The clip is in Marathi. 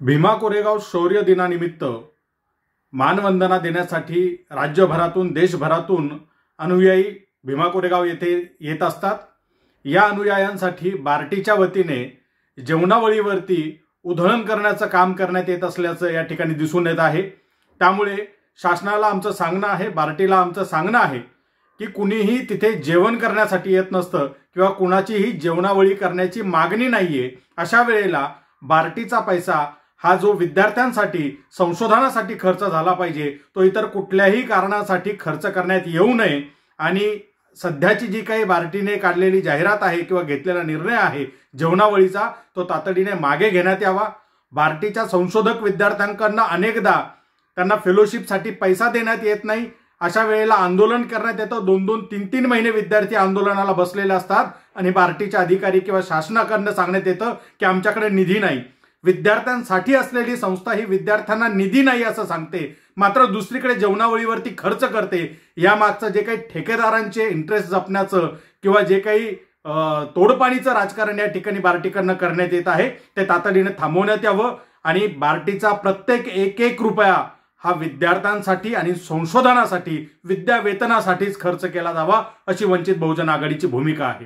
भीमा कोरेगाव शौर्य दिनानिमित्त मानवंदना देण्यासाठी राज्यभरातून देशभरातून अनुयायी भीमा कोरेगाव येथे येत असतात। या अनुयायांसाठी बार्टीच्या वतीने जेवणावळीवरती उधळण करण्याचं काम करण्यात येत असल्याचं या ठिकाणी दिसून येत आहे। त्यामुळे शासनाला आमचं सांगणं आहे, बार्टीला आमचं सांगणं आहे की कुणीही तिथे जेवण करण्यासाठी येत नसतं किंवा कुणाचीही जेवणावळी करण्याची मागणी नाहीये। अशा वेळेला बार्टीचा पैसा हा जो विद्यार्थ्यांसाठी संशोधनासाठी खर्च झाला पाहिजे, तो इतर कुठल्याही कारणासाठी खर्च करण्यात येऊ नये। आणि सध्याची जी काही बार्टीने काढलेली जाहिरात आहे किंवा घेतलेला निर्णय आहे जेवणावळीचा, तो तातडीने मागे घेण्यात यावा। बार्टीच्या संशोधक विद्यार्थ्यांकडून अनेकदा त्यांना फेलोशिपसाठी पैसा देण्यात येत नाही। अशा वेळेला आंदोलन करण्यात येतं। 2-2, 3-3 महिने विद्यार्थी आंदोलनाला बसलेले असतात आणि बार्टीचे अधिकारी किंवा शासनाकडून सांगण्यात येतं की आमच्याकडे निधी नाही। विद्यार्थ्यांसाठी असलेली संस्था ही विद्यार्थ्यांना निधी नाही असं सांगते, मात्र दुसरीकडे जेवणावळीवरती खर्च करते। या मागचं जे काही ठेकेदारांचे इंटरेस्ट जपण्याचं किंवा जे काही तोडपाणीचं राजकारण या ठिकाणी बार्टीकडनं करण्यात येत आहे ते तातडीने थांबवण्यात यावं आणि बार्टीचा प्रत्येक एक रुपया हा विद्यार्थ्यांसाठी आणि संशोधनासाठी, विद्यावेतनासाठीच खर्च केला जावा, अशी वंचित बहुजन आघाडीची भूमिका आहे।